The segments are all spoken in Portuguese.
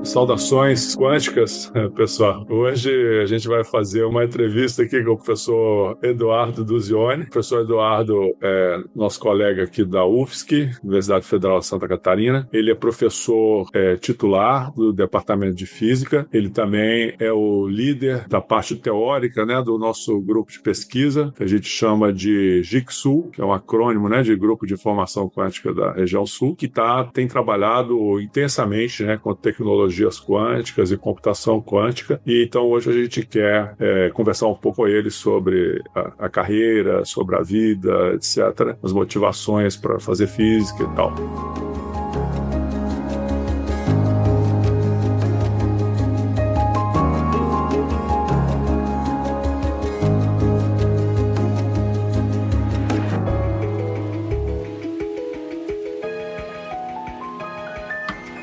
Saudações quânticas, pessoal. Hoje a gente vai fazer uma entrevista aqui com o professor Eduardo Duzioni. O professor Eduardo é nosso colega aqui da UFSC, Universidade Federal de Santa Catarina. Ele é professor titular do Departamento de Física. Ele também é o líder da parte teórica, né, do nosso grupo de pesquisa, que a gente chama de GICSU, que é um acrônimo, né, de Grupo de Informação Quântica da Região Sul, que tem trabalhado intensamente, né, com tecnologias quânticas e computação quântica. E então hoje a gente quer conversar um pouco com ele sobre a carreira, sobre a vida, etc., as motivações para fazer física e tal.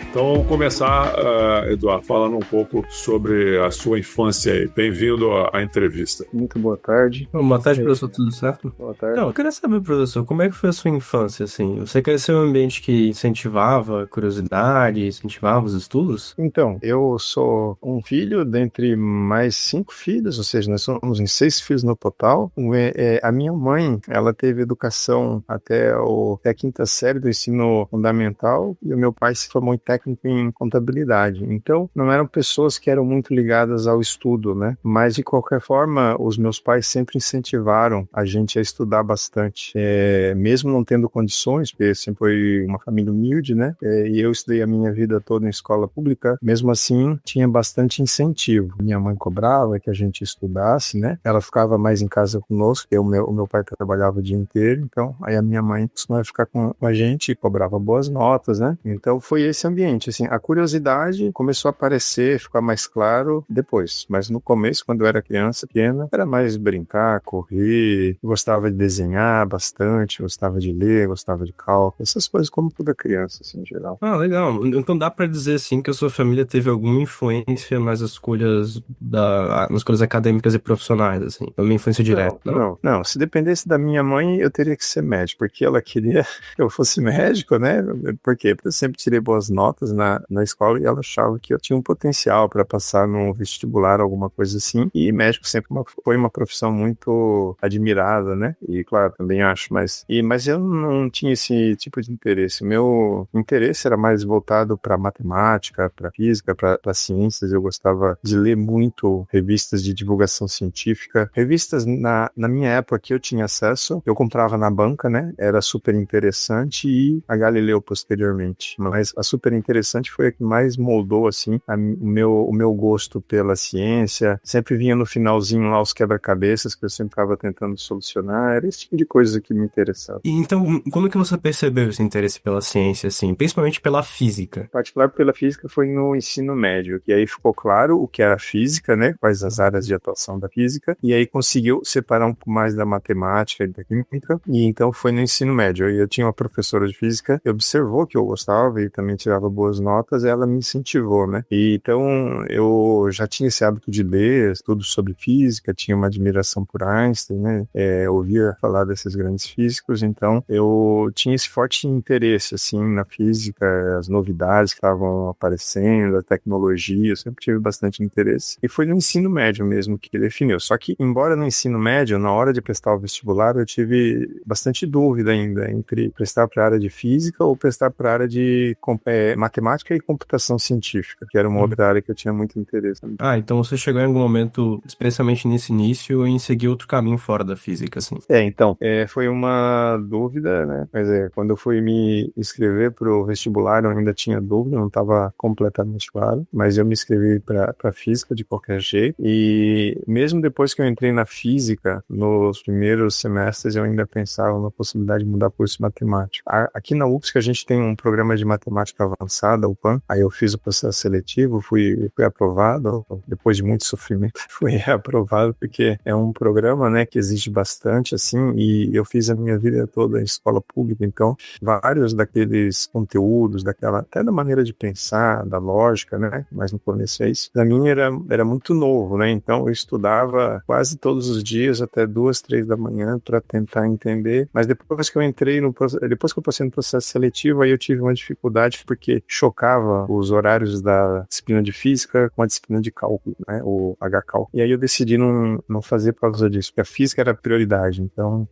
Então, vamos começar, Eduardo, falando um pouco sobre a sua infância aí. Bem-vindo à entrevista. Muito boa tarde. Boa tarde, professor, tudo certo? Boa tarde. Não, eu queria saber, professor, como é que foi a sua infância, assim? Você cresceu em um ambiente que incentivava a curiosidade, incentivava os estudos? Então, eu sou um filho dentre mais 5 filhos, ou seja, nós somos em 6 filhos no total. A minha mãe, ela teve educação até a quinta série do ensino fundamental e o meu pai se formou em técnico em contabilidade. Então, não eram pessoas que eram muito ligadas ao estudo, né? Mas, de qualquer forma, os meus pais sempre incentivaram a gente a estudar bastante. Mesmo não tendo condições, porque sempre foi uma família humilde, né? E eu estudei a minha vida toda em escola pública, mesmo assim, tinha bastante incentivo. Minha mãe cobrava que a gente estudasse, né? Ela ficava mais em casa conosco, porque o meu pai trabalhava o dia inteiro, então, aí a minha mãe costumava ficar com a gente e cobrava boas notas, né? Então, foi esse ambiente. Assim, a curiosidade começou a aparecer, ficar mais claro depois, mas no começo, quando eu era criança pequena, era mais brincar, correr, gostava de desenhar bastante, gostava de ler, gostava de cálculo, essas coisas como toda criança, assim, em geral. Ah, legal. Então dá pra dizer, assim, que a sua família teve alguma influência nas escolhas nas escolhas acadêmicas e profissionais, assim, uma influência direta, não? Não, se dependesse da minha mãe, eu teria que ser médico, porque ela queria que eu fosse médico, né? Por quê? Porque eu sempre tirei boas notas na escola e ela achava que eu tinha um potencial para passar no vestibular, alguma coisa assim. E médico sempre foi uma profissão muito admirada, né? E claro, também acho, mas eu não tinha esse tipo de interesse. O meu interesse era mais voltado para matemática, para física, para ciências. Eu gostava de ler muito revistas de divulgação científica. Revistas na minha época que eu tinha acesso, eu comprava na banca, né? Era super interessante, e a Galileu posteriormente. Mas a super interessante foi a que mais moldou, assim, o meu gosto pela ciência. Sempre vinha no finalzinho lá os quebra-cabeças que eu sempre estava tentando solucionar. Era esse tipo de coisa que me interessava. E então, quando que você percebeu esse interesse pela ciência, assim, principalmente pela física? Em particular pela física foi no ensino médio, e aí ficou claro o que era física, né? Quais as áreas de atuação da física, e aí conseguiu separar um pouco mais da matemática e da química, e então foi no ensino médio. Eu tinha uma professora de física que observou que eu gostava e também tirava boas notas, ela me incentivou, né? E então eu já tinha esse hábito de ler tudo sobre física, tinha uma admiração por Einstein, né? Ouvia falar desses grandes físicos, então eu tinha esse forte interesse, assim, na física, as novidades que estavam aparecendo, a tecnologia, eu sempre tive bastante interesse. E foi no ensino médio mesmo que definiu. Só que, embora no ensino médio, na hora de prestar o vestibular, eu tive bastante dúvida ainda entre prestar para a área de física ou prestar para a área de matemática e computação científica, que era uma outra área que eu tinha muito interesse. Ah, então você chegou em algum momento, especialmente nesse início, em seguir outro caminho fora da física, assim. Então, foi uma dúvida, né? Mas quando eu fui me inscrever pro vestibular, eu ainda tinha dúvida, não estava completamente claro, mas eu me inscrevi para física de qualquer jeito, e mesmo depois que eu entrei na física, nos primeiros semestres, eu ainda pensava na possibilidade de mudar curso de matemática. Aqui na UFSC a gente tem um programa de matemática avançada, o PAN, aí eu fiz o processo seletivo, fui aprovado, depois de muito sofrimento, fui aprovado, porque é um programa, né, que exige bastante, assim, e eu fiz a minha vida toda em escola pública, então vários daqueles conteúdos, até da maneira de pensar, da lógica, né, mas no começo é isso, pra mim era muito novo, né, então eu estudava quase todos os dias, até 2, 3 da manhã, para tentar entender, mas depois que eu passei no processo seletivo, aí eu tive uma dificuldade, porque chocava os horários da disciplina de física com a disciplina de cálculo, né? O HCAL. E aí eu decidi não fazer por causa disso, porque a física era a prioridade. Então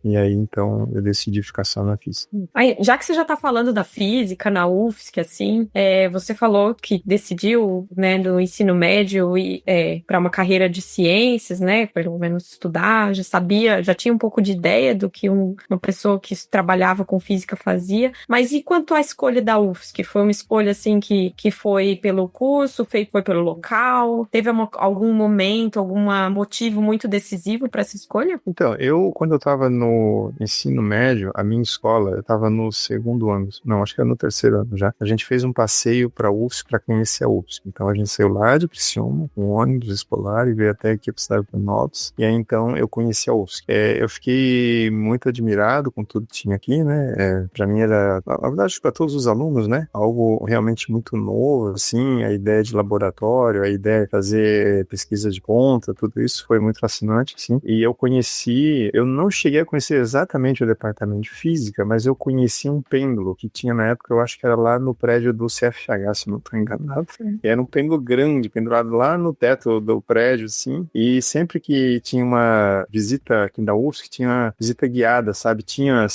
eu decidi ficar só na física. Aí, já que você já tá falando da física na UFSC, assim, você falou que decidiu, né, no ensino médio ir para uma carreira de ciências, né, pelo menos estudar, já tinha um pouco de ideia do que uma pessoa que trabalhava com física fazia, mas e quanto à escolha da UFSC? Foi uma escolha, assim, que foi pelo curso, foi pelo local? Teve algum momento, algum motivo muito decisivo para essa escolha? Então, quando eu estava no ensino médio, a minha escola, eu estava no segundo ano, não, acho que era no terceiro ano já, a gente fez um passeio para a UFSC para conhecer a UFSC. Então, a gente saiu lá de Criciúma, com um ônibus escolar, e veio até aqui para a cidade de Pelotas, e aí, então, eu conheci a UFSC. Eu fiquei muito admirado com tudo que tinha aqui, né, para mim era, na verdade, para todos os alunos, né, algo realmente muito novo, assim, a ideia de laboratório, a ideia de fazer pesquisa de ponta, tudo isso foi muito fascinante, assim, e eu não cheguei a conhecer exatamente o departamento de física, mas eu conheci um pêndulo que tinha na época, eu acho que era lá no prédio do CFH, se não estou enganado. Era um pêndulo grande, pendurado lá no teto do prédio, assim, e sempre que tinha uma visita aqui da UFSC, tinha uma visita guiada, sabe? Tinha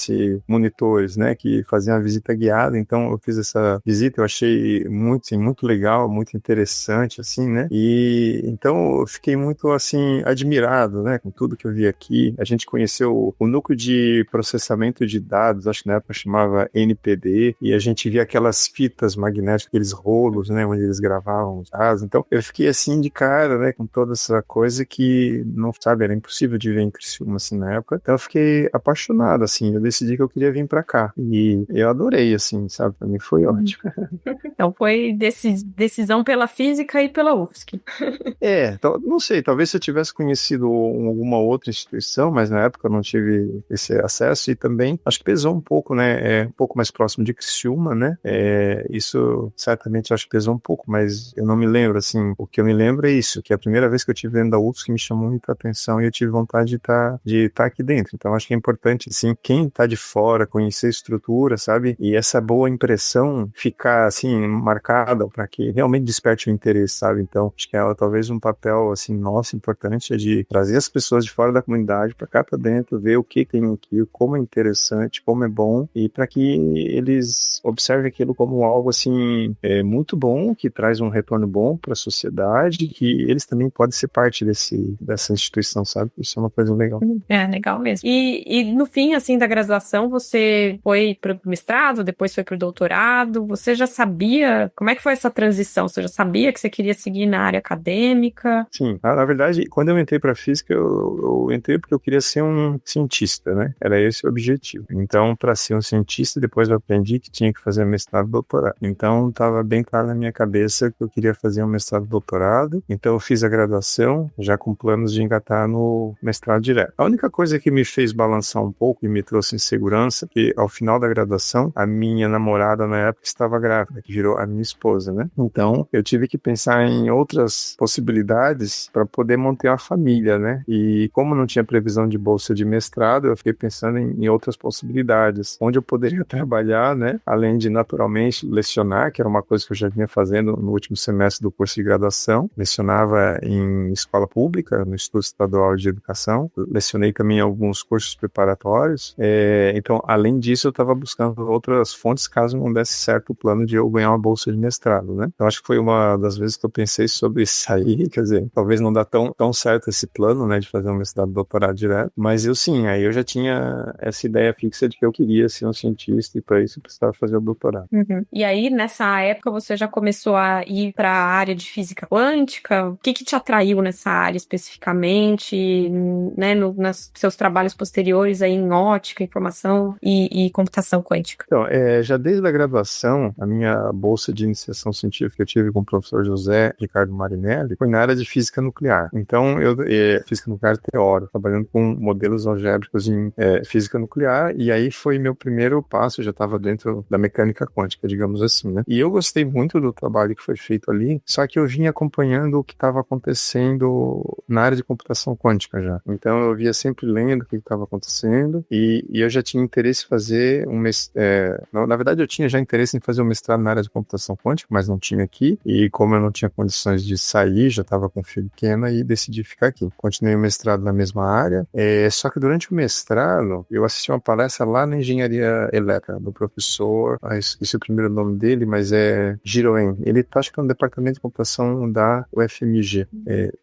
monitores, né, que faziam a visita guiada, então eu fiz essa visita, eu achei muito, assim, muito legal, muito interessante, assim, né? E então eu fiquei muito, assim, admirado, né, com tudo que eu vi aqui. A gente conheceu o núcleo de processamento de dados, acho que na época chamava NPD, e a gente via aquelas fitas magnéticas, aqueles rolos, né, onde eles gravavam os dados. Então eu fiquei assim de cara, né, com toda essa coisa que, não sabe, era impossível de ver em Criciúma, assim, na época. Então eu fiquei apaixonado, assim, eu decidi que eu queria vir pra cá. E eu adorei, assim, sabe, pra mim foi ótimo. Então foi decisão pela física e pela UFSC. Não sei, talvez se eu tivesse conhecido alguma outra instituição, mas na época eu não tive esse acesso, e também acho que pesou um pouco, né, um pouco mais próximo de Criciúma, né, isso certamente acho que pesou um pouco, mas eu não me lembro, assim, o que eu me lembro é isso, que a primeira vez que eu estive dentro da UFSC me chamou muita atenção e eu tive vontade de estar aqui dentro. Então acho que é importante, assim, quem está de fora conhecer a estrutura, sabe, e essa boa impressão ficar, assim, marcada para que realmente desperte o interesse, sabe. Então acho que talvez um papel, assim, nosso importante é de trazer as pessoas de fora da comunidade para cá, para dentro, ver o que tem aqui, como é interessante, como é bom, e para que eles observem aquilo como algo, assim, muito bom, que traz um retorno bom para a sociedade, que eles também podem ser parte dessa instituição, sabe? Isso é uma coisa legal. Legal mesmo. E no fim, assim, da graduação, você foi para o mestrado, depois foi para o doutorado, você já sabia, como é que foi essa transição? Você já sabia que você queria seguir na área acadêmica? Sim, na verdade, quando eu entrei para física, eu entrei porque eu queria ser um cientista, né? Era esse o objetivo. Então, para ser um cientista, depois eu aprendi que tinha que fazer mestrado e doutorado. Então, estava bem claro na minha cabeça que eu queria fazer um mestrado e doutorado. Então, eu fiz a graduação, já com planos de engatar no mestrado direto. A única coisa que me fez balançar um pouco e me trouxe insegurança, que ao final da graduação, a minha namorada na época estava grávida, que virou a minha esposa, né? Então, eu tive que pensar em outras possibilidades para poder manter uma família, né? E como não tinha previsão de bolsa de mestrado, eu fiquei pensando em outras possibilidades, onde eu poderia trabalhar, né? Além de, naturalmente, lecionar, que era uma coisa que eu já vinha fazendo no último semestre do curso de graduação. Lecionava em escola pública, no Instituto Estadual de Educação. Lecionei também alguns cursos preparatórios. Então, além disso, eu estava buscando outras fontes, caso não desse certo o plano de eu ganhar uma bolsa de mestrado, né? Então, acho que foi uma das vezes que eu pensei sobre sair, quer dizer, talvez não dá tão certo esse plano, né, de fazer um mestrado e doutorado direto, mas aí eu já tinha essa ideia fixa de que eu queria ser um cientista e para isso eu precisava fazer o doutorado. Uhum. E aí, nessa época, você já começou a ir para a área de física quântica? O que te atraiu nessa área especificamente, né, nos seus trabalhos posteriores aí em ótica, informação e computação quântica? Então, já desde a graduação, a minha bolsa de iniciação científica que eu tive com o professor José Ricardo Marinelli foi na área de física nuclear. Então, física nuclear teórica, trabalhando com modelos algébricos em física nuclear, e aí foi meu primeiro passo, eu já estava dentro da mecânica quântica, digamos assim, né? E eu gostei muito do trabalho que foi feito ali, só que eu vinha acompanhando o que estava acontecendo na área de computação quântica já. Então, eu via sempre lendo o que estava acontecendo, e eu já tinha interesse em fazer na verdade, eu tinha já interesse em fazer um mestrado mestrado na área de computação quântica, mas não tinha aqui, e como eu não tinha condições de sair, já estava com filho pequeno, e decidi ficar aqui. Continuei o mestrado na mesma área, só que durante o mestrado, eu assisti uma palestra lá na engenharia elétrica, do professor, esqueci o primeiro nome dele, mas é Giroen. Ele tá, acho que é no departamento de computação da UFMG.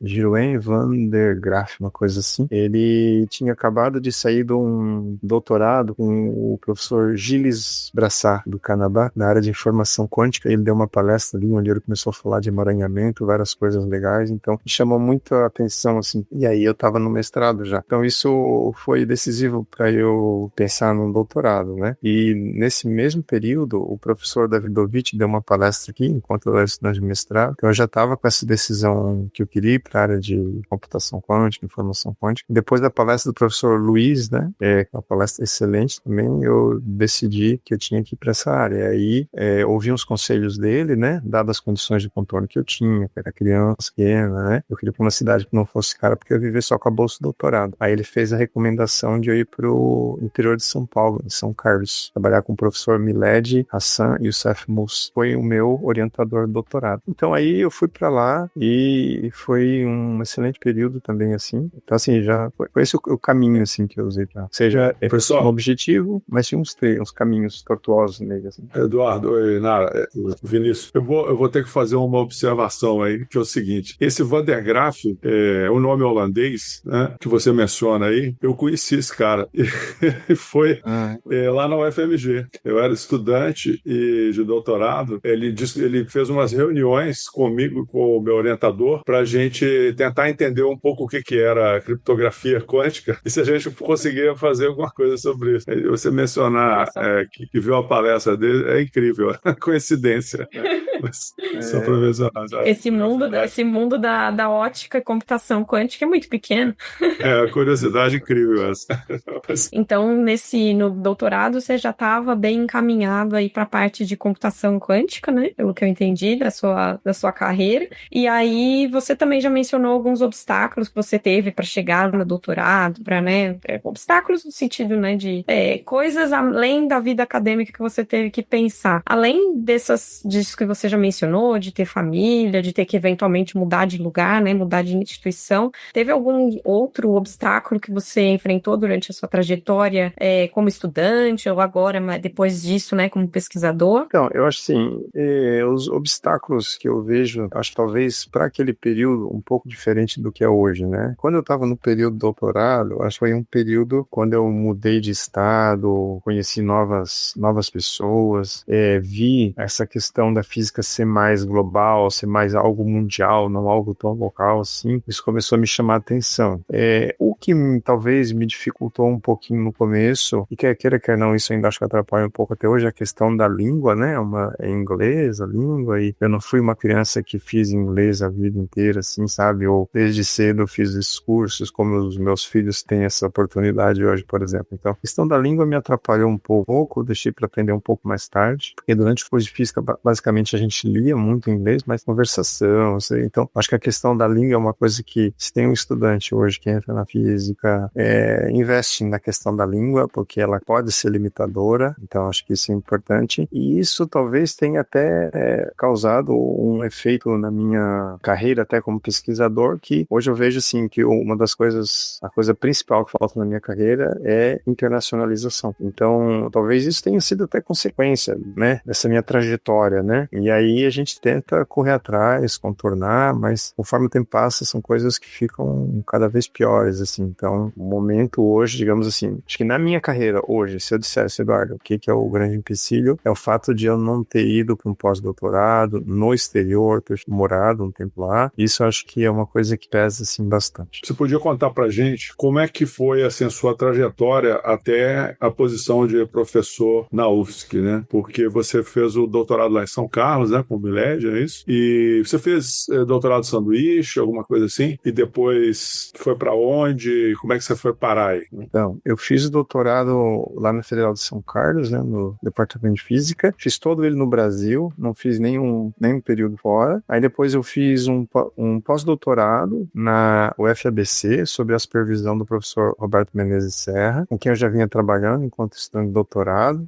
Giroen van der Graaf, uma coisa assim. Ele tinha acabado de sair de um doutorado com o professor Gilles Brassard, do Canadá, na área de informação quântica. Ele deu uma palestra ali, onde ele começou a falar de emaranhamento, várias coisas legais, então me chamou muita atenção, assim. E aí eu tava no mestrado já. Então isso foi decisivo para eu pensar no doutorado, né? E nesse mesmo período, o professor Davidovich deu uma palestra aqui, enquanto eu era estudante de mestrado, então eu já estava com essa decisão que eu queria ir para a área de computação quântica, informação quântica. Depois da palestra do professor Luiz, né, uma palestra excelente também, eu decidi que eu tinha que ir para essa área. E aí, ouvi uns conselhos dele, né, dadas as condições de contorno que eu tinha, que era criança, pequena, né, eu queria ir para uma cidade que não fosse cara, porque eu ia viver só com a bolsa do doutorado. Aí ele fez a recomendação de eu ir para o interior de São Paulo, em São Carlos, trabalhar com o professor Miled Hassan Youssef Moussa. Foi o meu orientador do doutorado. Então aí eu fui para lá e foi um excelente período também, assim. Então assim, já foi esse o caminho, assim, que eu usei para... Ou seja, um objetivo, mas tinha uns caminhos tortuosos nele, assim. Eduardo, oi, Nara, Vinícius, eu vou ter que fazer uma observação aí, que é o seguinte, esse Van der Graaf, o nome holandês, né, que você menciona aí, eu conheci esse cara, e foi lá na UFMG. Eu era estudante e de doutorado, ele fez umas reuniões comigo, com o meu orientador, para a gente tentar entender um pouco o que era criptografia quântica, e se a gente conseguia fazer alguma coisa sobre isso. Você mencionar que viu a palestra dele, é incrível, coincidência. Só para mencionar. Esse mundo da ótica e computação quântica é muito pequeno. Curiosidade incrível essa. Então, no doutorado, você já estava bem encaminhado aí para a parte de computação quântica, né? Pelo que eu entendi da sua carreira. E aí, você também já mencionou alguns obstáculos que você teve para chegar no doutorado, né? Obstáculos no sentido, né, de coisas além da vida acadêmica que você teve que pensar. Além disso que você já mencionou, de ter família, de ter que eventualmente mudar de lugar, né? Mudar de instituição. Teve algum outro obstáculo que você enfrentou durante a sua trajetória como estudante ou agora, depois disso, né, como pesquisador? Então, eu acho assim, os obstáculos que eu vejo, acho talvez para aquele período um pouco diferente do que é hoje, né? Quando eu estava no período do doutorado, acho que foi um período quando eu mudei de estado, conheci novas pessoas, vi essa questão da física ser mais global, ser mais algo mundial, não algo tão local assim. Isso começou a me chamar a atenção. O que talvez me dificultou um pouquinho no começo, e quer queira, quer não, isso ainda acho que atrapalha um pouco até hoje, a questão da língua, né? É inglês, a língua, e eu não fui uma criança que fiz inglês a vida inteira, assim, sabe? Ou desde cedo eu fiz esses cursos, como os meus filhos têm essa oportunidade hoje, por exemplo. Então, a questão da língua me atrapalhou um pouco, deixei para aprender um pouco mais tarde, porque durante o curso de física, basicamente, a gente lia muito inglês, mas conversação, sei. Então, acho que a questão da língua é uma coisa que, se tem um estudante hoje que entra na física, investe na questão da língua, porque ela pode ser limitadora, então acho que isso é importante, e isso talvez tenha até causado um efeito na minha carreira, até como pesquisador, que hoje eu vejo assim, que uma das coisas, a coisa principal que falta na minha carreira é internacionalização. Então, talvez isso tenha sido até consequência, né, dessa minha trajetória, né, e aí a gente tenta correr atrás, contornar, mas conforme o tempo passa, são coisas que ficam cada vez piores, assim. Então, o momento hoje, digamos assim, acho que na minha carreira hoje, se eu dissesse, Eduardo, o que é o grande empecilho, é o fato de eu não ter ido para um pós-doutorado no exterior, ter morado um tempo lá. Isso acho que é uma coisa que pesa, assim, bastante. Você podia contar pra gente como é que foi, assim, a sua trajetória até a posição de professor na UFSC, né? Porque você fez o doutorado lá em São Carlos, sistemas, né, com o Miled, é isso? E você fez doutorado de sanduíche, alguma coisa assim? E depois foi para onde? Como é que você foi parar aí? Então, eu fiz o doutorado lá na Federal de São Carlos, né, no Departamento de Física. Fiz todo ele no Brasil, não fiz nenhum período fora. Aí depois eu fiz um pós-doutorado na UFABC, sob a supervisão do professor Roberto Menezes Serra, com quem eu já vinha trabalhando enquanto estudante de doutorado.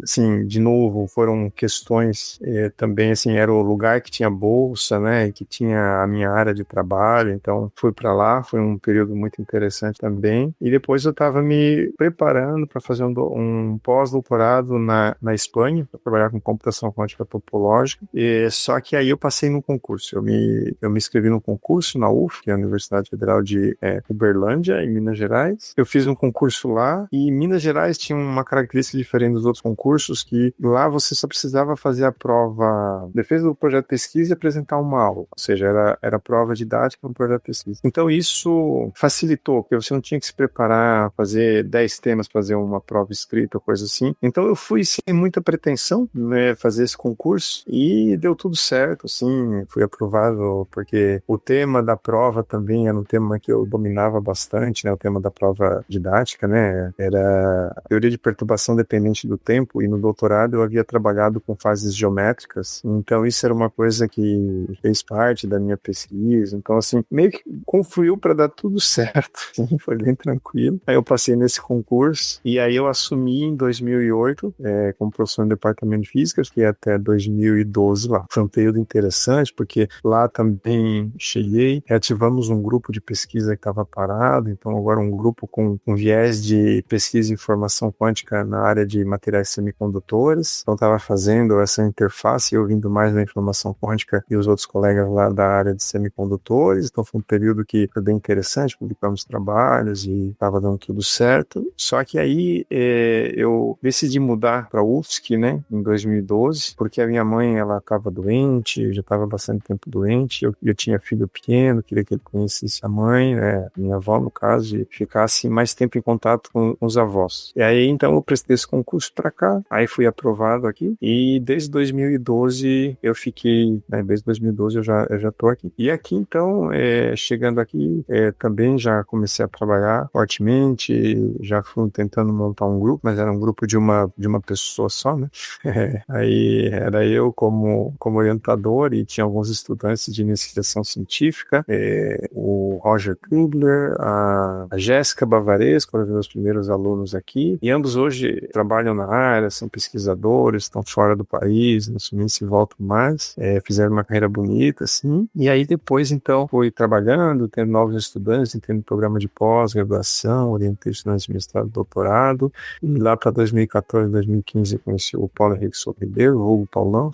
Assim, de novo, foram questões também, assim, era o lugar que tinha bolsa, né, que tinha a minha área de trabalho, então fui para lá, foi um período muito interessante também. E depois eu estava me preparando para fazer um pós-doutorado na Espanha, para trabalhar com computação quântica topológica, só que aí eu passei no concurso. Eu me inscrevi no concurso na UF, que é a Universidade Federal de Uberlândia, em Minas Gerais. Eu fiz um concurso lá, e Minas Gerais tinha uma característica diferente dos outros concursos, que lá você só precisava fazer a prova defesa do projeto de pesquisa e apresentar uma aula, ou seja, era prova didática no projeto de pesquisa. Então isso facilitou, porque você não tinha que se preparar, fazer 10 temas, fazer uma prova escrita, coisa assim. Então eu fui sem muita pretensão, né, fazer esse concurso, e deu tudo certo, assim, fui aprovado, porque o tema da prova também era um tema que eu dominava bastante, né, o tema da prova didática, né, era teoria de perturbação dependente do tempo, e no doutorado eu havia trabalhado com fases geométricas, então isso era uma coisa que fez parte da minha pesquisa, então assim, meio que confluiu para dar tudo certo, assim, foi bem tranquilo. Aí eu passei nesse concurso, e aí eu assumi em 2008, como professor no departamento de física, fiquei até 2012 lá. Foi um período interessante, porque lá também cheguei, reativamos um grupo de pesquisa que estava parado, então agora um grupo com viés de pesquisa e informação quântica na área de materiais semicondutores, então estava fazendo essa interface, eu vindo mais da informação quântica e os outros colegas lá da área de semicondutores, então foi um período que foi bem interessante, publicamos trabalhos e estava dando tudo certo, só que aí eu decidi mudar para a UFSC, né, em 2012, porque a minha mãe, ela estava doente, já estava bastante tempo doente, eu tinha filho pequeno, queria que ele conhecesse a mãe, né, minha avó no caso, e ficasse mais tempo em contato com os avós. E aí então eu prestei esse concurso para cá, aí fui aprovado aqui, e desde 2012 eu fiquei, né, desde 2012 eu já tô aqui. E aqui então, chegando aqui, também já comecei a trabalhar fortemente, já fui tentando montar um grupo, mas era um grupo de uma pessoa só, né? Aí era eu como orientador, e tinha alguns estudantes de iniciação científica, o Roger Kubler, a Jéssica Bavaresco, foram os primeiros alunos aqui, e ambos hoje trabalham na área, são pesquisadores, estão fora do país, não sei se voltam mais, fizeram uma carreira bonita, assim, e aí depois então fui trabalhando, tendo novos estudantes, tendo programa de pós-graduação, orientei estudantes de mestrado e doutorado, e lá para 2014, 2015 conheci o Paulo Henrique Ribeiro, o Paulão,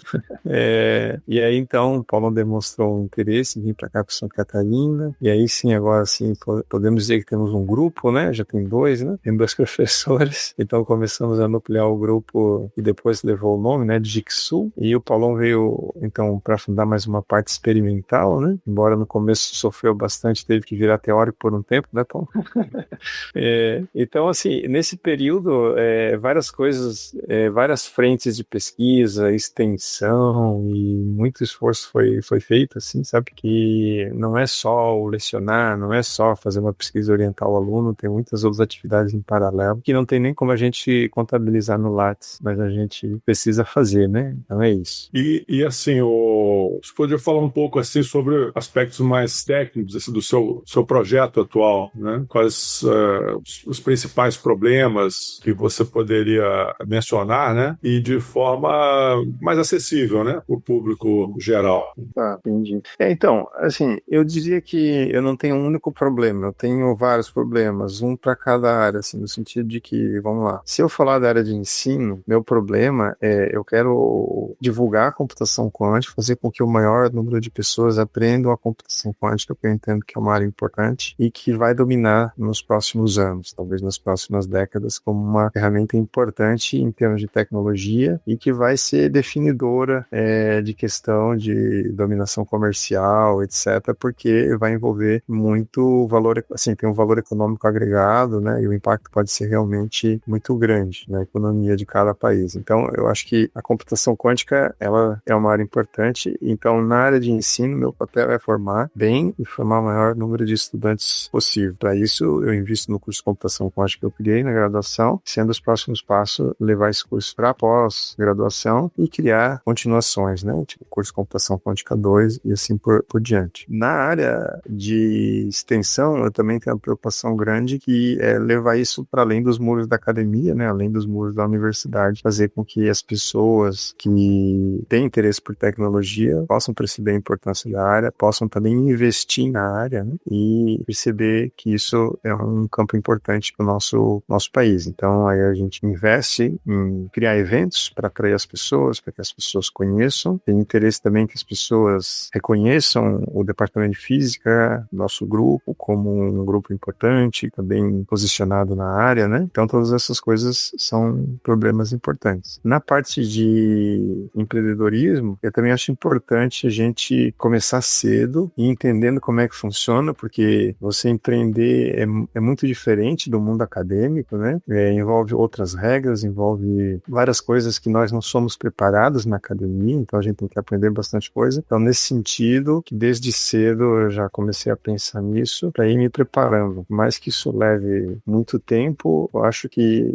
e aí então o Paulão demonstrou um interesse em vir para cá para Santa Catarina, e aí sim, agora sim, podemos dizer que temos um grupo, né, já tem dois, né, tem 2 professores, então começamos a ampliar o grupo, e depois levou o nome, né, de Jigsaw, e o Paulão veio então para fundar mais uma parte experimental, né, embora no começo sofreu bastante, teve que virar teórico por um tempo, né, Paulo? Então assim, nesse período, várias coisas, várias frentes de pesquisa, extensão, e muito esforço foi feito, assim, sabe, que não é só o lecionar, não é só fazer uma pesquisa e orientar o aluno, tem muitas outras atividades em paralelo, que não tem nem como a gente contabilizar no Lattes, mas a gente precisa fazer, né, então é isso. E assim, você podia falar um pouco assim sobre aspectos mais técnicos assim, do seu projeto atual, né? Quais os principais problemas que você poderia mencionar, né? E de forma mais acessível, né? Para o público geral. Tá, entendi. Então, assim, eu diria que eu não tenho um único problema, eu tenho vários problemas, um para cada área, assim, no sentido de que, vamos lá, se eu falar da área de ensino, meu problema eu quero divulgar a computação quântica, fazer com que o maior número de pessoas aprendam a computação quântica, porque eu entendo que é uma área importante e que vai dominar nos próximos anos, talvez nas próximas décadas, como uma ferramenta importante em termos de tecnologia e que vai ser definidora de questão de dominação comercial, etc., porque vai envolver muito valor, assim, tem um valor econômico agregado, né, e o impacto pode ser realmente muito grande na economia de cada país. Então, eu acho que a computação computação quântica, ela é uma área importante, então na área de ensino, meu papel é formar bem e formar o maior número de estudantes possível. Para isso, eu invisto no curso de computação quântica que eu criei na graduação, sendo os próximos passos levar esse curso para pós-graduação e criar continuações, né? Tipo, curso de computação quântica 2 e assim por diante. Na área de extensão, eu também tenho uma preocupação grande que é levar isso para além dos muros da academia, né? Além dos muros da universidade, fazer com que as pessoas que têm interesse por tecnologia possam perceber a importância da área, possam também investir na área, né? E perceber que isso é um campo importante para o nosso país. Então, aí a gente investe em criar eventos para atrair as pessoas, para que as pessoas conheçam. Tem interesse também que as pessoas reconheçam o Departamento de Física, nosso grupo, como um grupo importante, também posicionado na área, né? Então, todas essas coisas são problemas importantes. Na parte de empreendedorismo, eu também acho importante a gente começar cedo e entendendo como é que funciona, porque você empreender é muito diferente do mundo acadêmico, né? Envolve outras regras, envolve várias coisas que nós não somos preparados na academia, então a gente tem que aprender bastante coisa. Então, nesse sentido, que desde cedo eu já comecei a pensar nisso para ir me preparando. Mais que isso leve muito tempo, eu acho que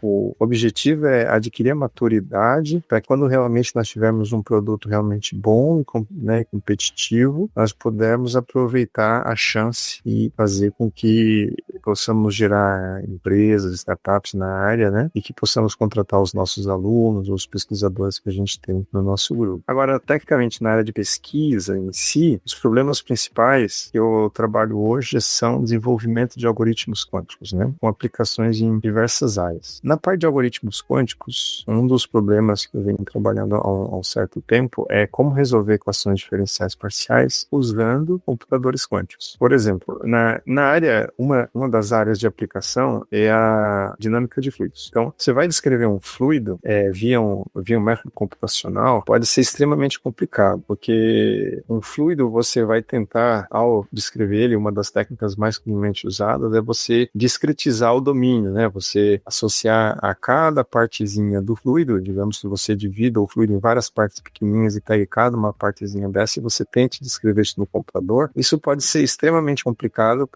o objetivo é adquirir a maturidade para que quando realmente nós tivermos um produto realmente bom, né, competitivo, nós pudermos aproveitar a chance e fazer com que possamos gerar empresas, startups na área, né, e que possamos contratar os nossos alunos, os pesquisadores que a gente tem no nosso grupo. Agora, tecnicamente, na área de pesquisa em si, os problemas principais que eu trabalho hoje são desenvolvimento de algoritmos quânticos, né, com aplicações em diversas áreas. Na parte de algoritmos quânticos, um dos problemas que eu venho trabalhando há um certo tempo é como resolver equações diferenciais parciais usando computadores quânticos. Por exemplo, na área, uma das áreas de aplicação é a dinâmica de fluidos. Então, você vai descrever um fluido via um método computacional, pode ser extremamente complicado, porque um fluido você vai tentar, ao descrever ele, uma das técnicas mais comumente usadas é você discretizar o domínio, né? Você associar a cada partezinha do fluido, digamos que você divida o fluido em várias partes pequenininhas e pegue cada uma partezinha dessa e você tente descrever isso no computador. Isso pode ser extremamente complicado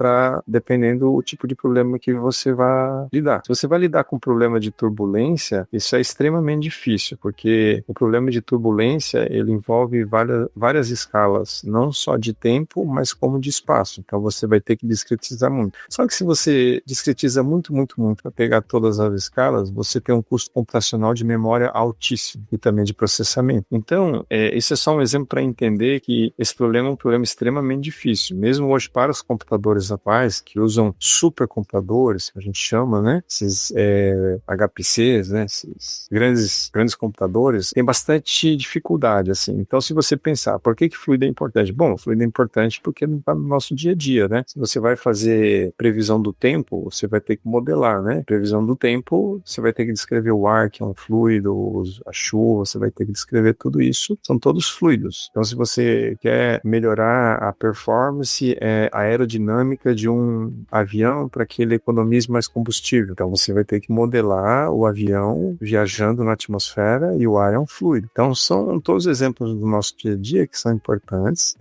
dependendo do tipo de problema que você vai lidar. Se você vai lidar com problema de turbulência, isso é extremamente difícil, porque o problema de turbulência, ele envolve várias escalas, não só de tempo, mas como de espaço. Então você vai ter que discretizar muito. Só que se você discretiza muito para pegar todas as escalas, você tem um custo computacional de memória altíssimo e também de processamento. Então, isso é só um exemplo para entender que esse problema é um problema extremamente difícil. Mesmo hoje para os computadores atuais, que usam supercomputadores, que a gente chama, né? Esses HPCs, né? Esses grandes computadores, tem bastante dificuldade, assim. Então, se você pensar, por que fluido é importante? Bom, fluido é importante porque não está no nosso dia a dia, né? Se você vai fazer previsão do tempo, você vai ter que modelar, né? Previsão do tempo, você vai ter que descrever o ar, que é um fluido, a chuva, você vai ter que descrever tudo isso. São todos fluidos. Então, se você quer melhorar a performance aerodinâmica de um avião para que ele economize mais combustível, então você vai ter que modelar o avião viajando na atmosfera e o ar é um fluido. Então, são todos exemplos do nosso dia a dia que são importantes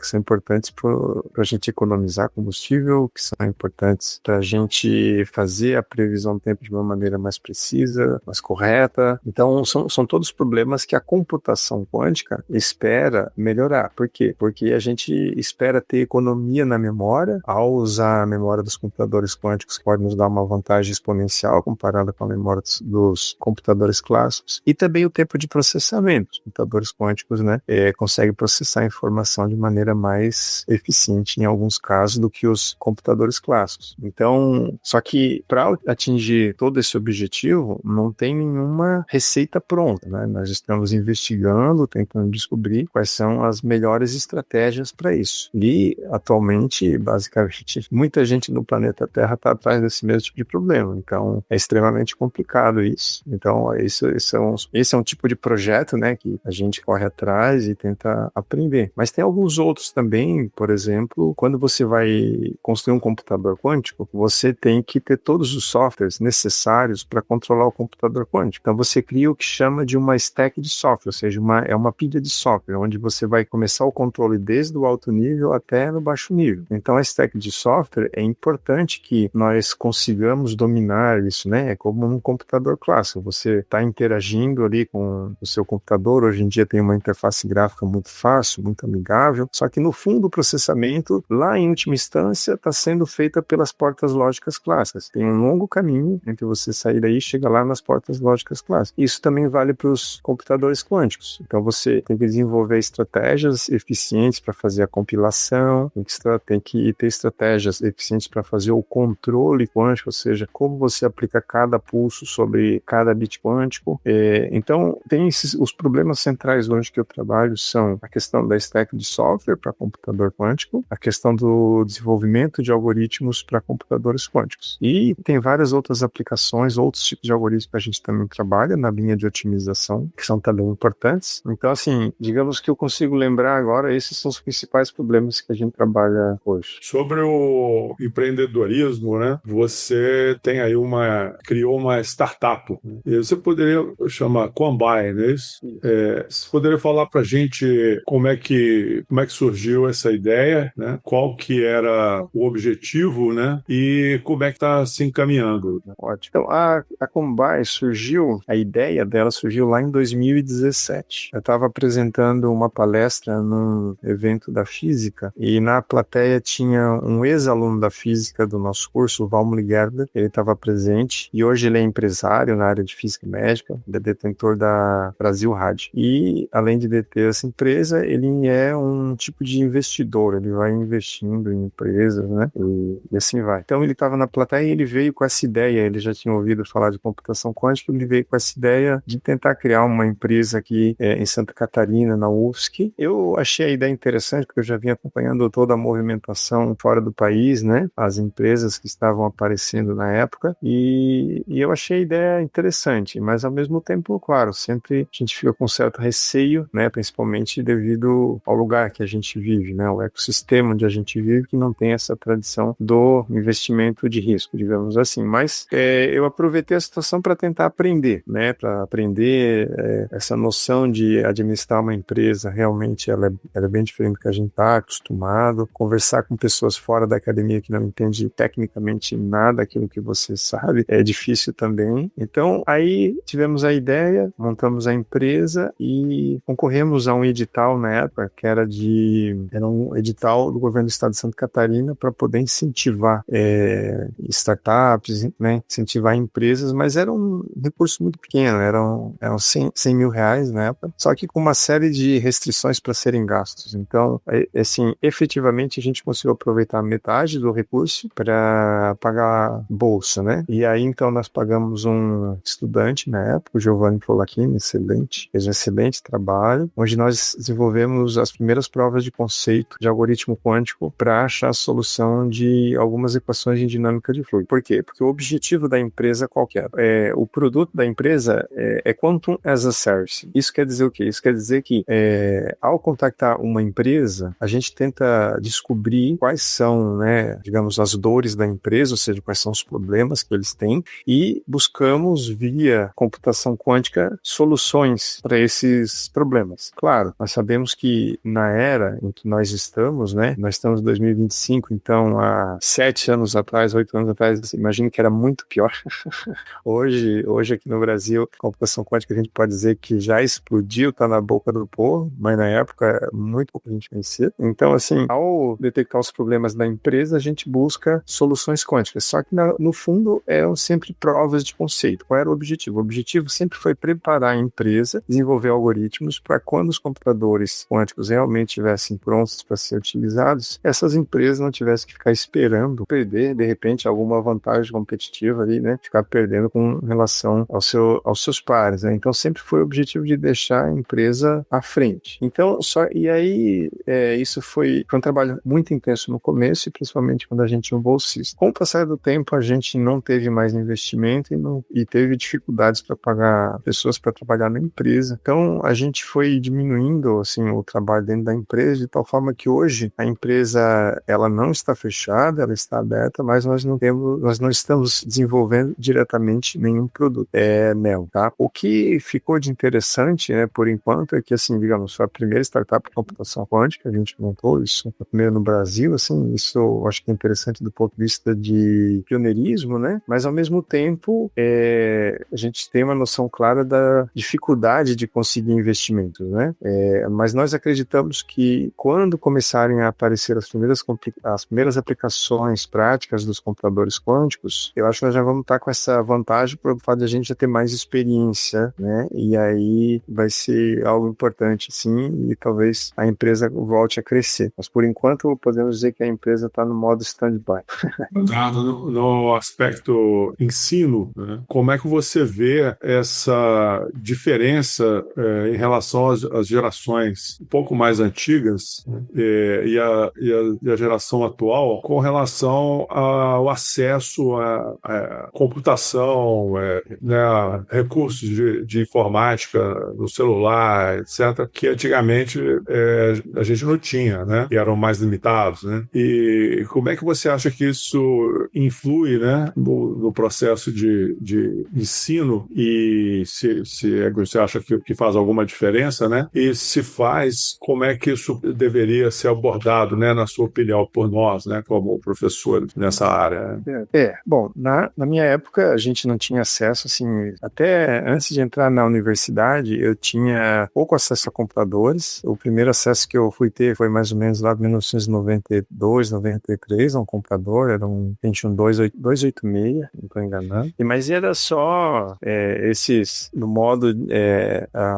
para a gente economizar combustível, que são importantes para a gente fazer a previsão do tempo de uma maneira mais precisa, mais correta. Então, são todos problemas que a computação quântica espera melhorar. Por quê? Porque a gente espera ter economia na memória ao usar a memória dos computadores quânticos, que pode nos dar uma vantagem exponencial comparada com a memória dos computadores clássicos, e também o tempo de processamento. Os computadores quânticos, né, conseguem processar a informação de maneira mais eficiente em alguns casos do que os computadores clássicos. Então, só que para atingir todo esse objetivo, não tem nenhuma receita pronta, né? Nós estamos investigando, tentando descobrir quais são as melhores estratégias para isso. E, atualmente, basicamente, muita gente no planeta Terra está atrás desse mesmo tipo de problema. Então, é extremamente complicado isso. Então, esse é um tipo de projeto, né, que a gente corre atrás e tenta aprender. Mas tem alguns outros também, por exemplo, quando você vai construir um computador quântico, você tem que ter todos os softwares necessários para controlar o computador quântico. Então, você cria o que chama de uma uma stack de software, ou seja, é uma pilha de software, onde você vai começar o controle desde o alto nível até no baixo nível. Então, a stack de software é importante que nós consigamos dominar isso, né? É como um computador clássico. Você está interagindo ali com o seu computador. Hoje em dia tem uma interface gráfica muito fácil, muito amigável, só que no fundo o processamento, lá em última instância, está sendo feita pelas portas lógicas clássicas. Tem um longo caminho entre você sair daí e chegar lá nas portas lógicas clássicas. Isso também vale para os computadores quânticos. Então você tem que desenvolver estratégias eficientes para fazer a compilação, tem que ter estratégias eficientes para fazer o controle quântico, ou seja, como você aplica cada pulso sobre cada bit quântico. Então, tem os problemas centrais onde que eu trabalho são a questão da stack de software para computador quântico, a questão do desenvolvimento de algoritmos para computadores quânticos. E tem várias outras aplicações, outros tipos de algoritmos que a gente também trabalha na linha de otimização, que são também importantes. Então, assim, digamos que eu consigo lembrar agora, esses são os principais problemas que a gente trabalha hoje. Sobre o empreendedorismo, né? Você tem aí criou uma startup. E você poderia chamar Combine, não é isso? Você poderia falar para a gente como é que surgiu essa ideia, né? Qual que era o objetivo, né? E como é que está se encaminhando? Ótimo. Então, a Combine a ideia dela surgiu lá em 2017. Eu estava apresentando uma palestra num evento da física e na plateia tinha um ex-aluno da física do nosso curso, o Valmir Gerber. Ele estava presente e hoje ele é empresário na área de física médica, é detentor da Brasil Rádio. E, além de deter essa empresa, ele é um tipo de investidor, ele vai investindo em empresas, né? E assim vai. Então, ele estava na plateia e ele veio com essa ideia, ele já tinha ouvido falar de computação quântica, ele veio com essa ideia de tentar criar uma empresa aqui em Santa Catarina, na UFSC. Eu achei a ideia interessante, porque eu já vinha acompanhando toda a movimentação fora do país, né? As empresas que estavam aparecendo na época, e eu achei a ideia interessante, mas ao mesmo tempo, claro, sempre a gente fica com certo receio, né, principalmente devido ao lugar que a gente vive, né, o ecossistema onde a gente vive, que não tem essa tradição do investimento de risco, digamos assim. Mas eu aproveitei a situação para tentar aprender, né, para aprender essa noção de administrar uma empresa. Realmente ela é bem diferente do que a gente está acostumado. Conversar com pessoas fora da academia que não entendem tecnicamente nada daquilo que você sabe é difícil também. Então, aí tivemos a ideia, montamos a empresa e concorremos a um edital na época, que era um edital do governo do estado de Santa Catarina para poder incentivar startups, né, incentivar empresas, mas era um recurso muito pequeno, eram 100 mil reais na época, só que com uma série de restrições para serem gastos. Então, assim, efetivamente a gente conseguiu aproveitar metade do recurso para pagar bolsa, né? E aí, então, nós pagamos um estudante na época, o Giovanni Polacchini, fez um excelente trabalho, onde nós desenvolvemos as primeiras provas de conceito de algoritmo quântico para achar a solução de algumas equações de dinâmica de fluido. Por quê? Porque o objetivo da empresa qual que é? O produto da empresa é Quantum as a Service. Isso quer dizer o quê? Isso quer dizer que ao contactar uma empresa, a gente tenta descobrir quais são, né, digamos, as dores da empresa, ou seja, quais são os problemas que eles têm, e buscamos, via computação quântica, soluções para esses problemas. Claro, nós sabemos que na era em que nós estamos, né, nós estamos em 2025, então há 7 anos atrás, 8 anos atrás, imagino que era muito pior. Hoje aqui no Brasil, a computação quântica a gente pode dizer que já explodiu, está na boca do povo, mas na época muito pouco a gente conhecia. Então, assim, ao detectar os problemas da empresa, a gente busca soluções quânticas. Só que no fundo eram sempre provas de conceito. Qual era o objetivo? O objetivo sempre foi preparar a empresa, desenvolver algoritmos para quando os computadores quânticos realmente estivessem prontos para ser utilizados, essas empresas não tivessem que ficar esperando perder, de repente, alguma vantagem competitiva ali, né? Ficar perdendo com relação aos seus pares, né? Então sempre foi o objetivo de deixar a empresa à frente. Então, isso foi um trabalho muito intenso no começo, e principalmente quando a gente tinha um bolsista. Com o passar do tempo, a gente não teve mais investimento e teve dificuldades para pagar pessoas para trabalhar na empresa. Então, a gente foi diminuindo assim, o trabalho dentro da empresa, de tal forma que hoje a empresa ela não está fechada, ela está aberta, mas nós não estamos desenvolvendo diretamente nenhum produto. Tá? O que ficou de interessante, né, por enquanto, é que, assim, digamos, foi a primeira startup de computação quântica que a gente montou, isso, a primeira no Brasil, assim, isso eu acho que é interessante do ponto de vista de pioneirismo, né, mas ao mesmo tempo, a gente tem uma noção clara da dificuldade de conseguir investimentos, né, mas nós acreditamos que quando começarem a aparecer as primeiras aplicações práticas dos computadores quânticos, eu acho que nós já vamos estar com essa vantagem por fato de a gente já ter mais experiência, né? E aí vai ser algo importante, sim, e talvez a empresa volte a crescer. Mas por enquanto podemos dizer que a empresa está no modo stand-by. No aspecto ensino, né? Como é que você vê essa diferença em relação às gerações um pouco mais antigas e a geração atual com relação ao acesso à computação, né, a recursos de informática no celular, etc., que antigamente a gente não tinha, né, e eram mais limitados, né? E como é que você acha que isso influi, né, no processo de ensino e se você acha que faz alguma diferença, né? E se faz, como é que isso deveria ser abordado, né, na sua opinião, por nós, né, como professores nessa área? Bom, na minha época a gente não tinha acesso, assim, até antes de entrar na universidade eu tinha pouco acesso a computadores. O primeiro acesso que eu fui ter foi mais ou menos lá de 1992, 93, a um computador, era um Pentium 286, não estou enganando. Mas era só esses, no modo,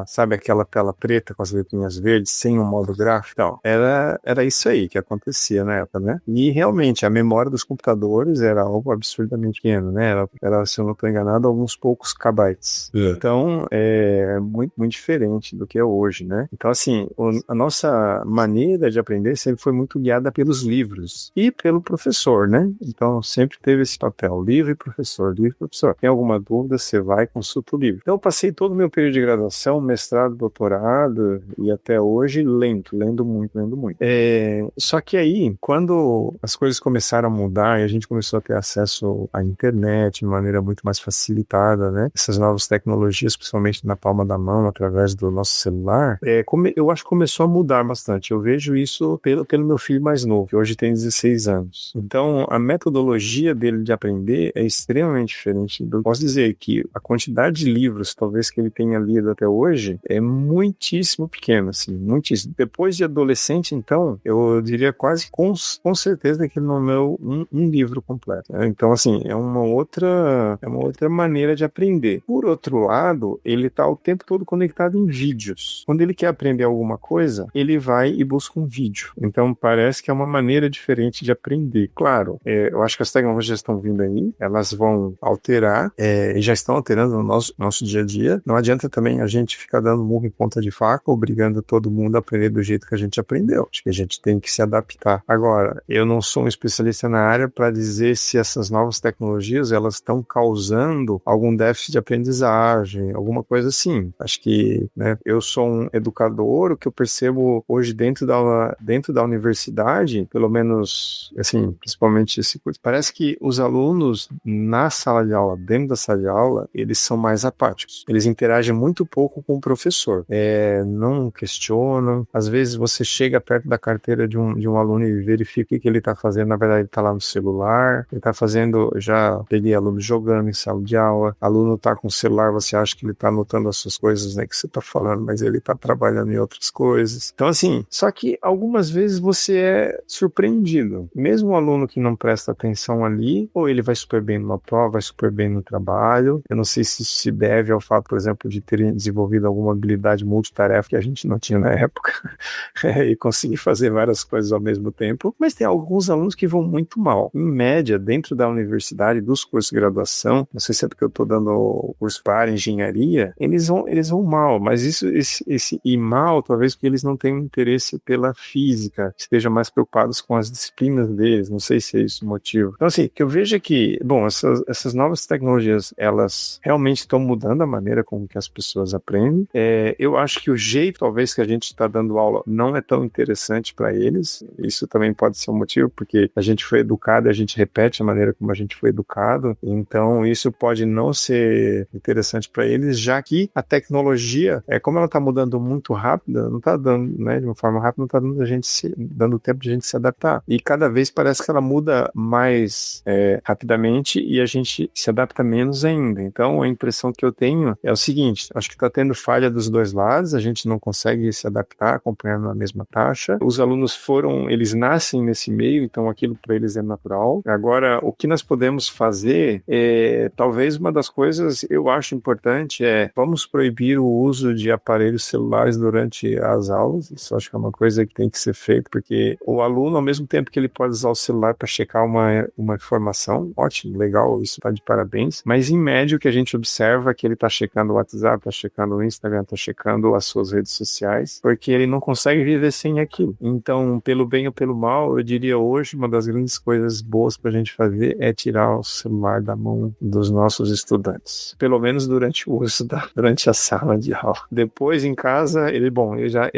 sabe aquela tela preta com as letrinhas verdes, sem um modo gráfico? Então, era isso aí que acontecia na época, né? E realmente a memória dos computadores era algo absurdamente pequeno, né? Era, se eu não estou enganado, alguns poucos kbytes. Então, é muito, muito diferente do que é hoje, né? Então, assim, a nossa maneira de aprender sempre foi muito guiada pelos livros e pelo professor, né? Então, sempre teve esse papel, livro e professor, livro e professor. Tem alguma dúvida, você vai e consulta o livro. Então, eu passei todo o meu período de graduação, mestrado, doutorado e até hoje lendo muito. Só que aí, quando as coisas começaram a mudar e a gente começou a ter acesso à internet de maneira muito mais facilitada, né? Essas novas tecnologias, principalmente na palma da mão, através do nosso celular, eu acho que começou a mudar bastante. Eu vejo isso pelo meu filho mais novo, que hoje tem 16 anos. Então, a metodologia dele de aprender é extremamente diferente. Eu posso dizer que a quantidade de livros, talvez, que ele tenha lido até hoje, é muitíssimo pequena, assim, muitíssimo. Depois de adolescente, então, eu diria quase com certeza que ele não leu um livro completo. Né? Então, assim, é uma outra maneira de aprender. Por outro lado, ele está o tempo todo conectado em vídeos. Quando ele quer aprender alguma coisa, ele vai e busca um vídeo. Então, parece que é uma maneira diferente de aprender. Claro, eu acho que as tecnologias estão vindo aí, elas vão alterar, e já estão alterando no nosso dia a dia. Não adianta também a gente ficar dando murro em ponta de faca, obrigando todo mundo a aprender do jeito que a gente aprendeu. Acho que a gente tem que se adaptar. Agora, eu não sou um especialista na área para dizer se essas novas tecnologias, elas estão causando algum déficit de aprendizagem, alguma coisa assim. Acho que, né, eu sou um educador, o que eu percebo hoje dentro da universidade, pelo menos, assim, principalmente esse curso, parece que os alunos na sala de aula, dentro da sala de aula, eles são mais apáticos. Eles interagem muito pouco com o professor. Não questionam. Às vezes você chega perto da carteira de um aluno e verifica o que ele está fazendo. Na verdade, ele está lá no celular. Ele está fazendo, já peguei aluno jogando em sala de aula. Aluno está com o celular, você acha que ele está anotando as suas coisas, né, que você está falando, mas ele está trabalhando em outras coisas. Então, assim, só que algumas vezes você é surpreendido. Mesmo o aluno que não presta atenção ali, ou ele vai super bem numa prova, vai super bem no trabalho. Eu não sei se isso se deve ao fato, por exemplo, de terem desenvolvido alguma habilidade multitarefa que a gente não tinha na época e conseguir fazer várias coisas ao mesmo tempo. Mas tem alguns alunos que vão muito mal. Em média, dentro da universidade, dos cursos de graduação, não sei se é porque eu estou dando o curso para engenharia, eles vão mal, mas esse ir mal, talvez porque eles não tenham interesse pela física, estejam mais preocupados com as disciplinas deles, não sei se é esse o motivo. Então, assim, que eu vejo é que, bom, essas novas tecnologias, elas realmente estão mudando a maneira como que as pessoas aprendem. Eu acho que o jeito, talvez, que a gente está dando aula não é tão interessante para eles. Isso também pode ser um motivo, porque a gente foi educado e a gente repete a maneira como a gente foi educado. Então, isso pode não ser interessante para eles. deles, já que a tecnologia, como ela está mudando muito rápida, não está dando, né, de uma forma rápida, não está dando tempo de a gente se adaptar. E cada vez parece que ela muda mais rapidamente e a gente se adapta menos ainda. Então, a impressão que eu tenho é o seguinte, acho que está tendo falha dos dois lados, a gente não consegue se adaptar, acompanhando a mesma taxa. Os alunos eles nascem nesse meio, então aquilo para eles é natural. Agora, o que nós podemos fazer talvez uma das coisas eu acho importante vamos proibir o uso de aparelhos celulares durante as aulas. Isso acho que é uma coisa que tem que ser feita, porque o aluno, ao mesmo tempo que ele pode usar o celular para checar uma informação, ótimo, legal, isso está de parabéns, mas em média o que a gente observa é que ele está checando o WhatsApp, está checando o Instagram, está checando as suas redes sociais, porque ele não consegue viver sem aquilo. Então, pelo bem ou pelo mal, eu diria hoje, uma das grandes coisas boas para a gente fazer é tirar o celular da mão dos nossos estudantes. Pelo menos durante o uso, durante a sala de aula. Depois, em casa, eles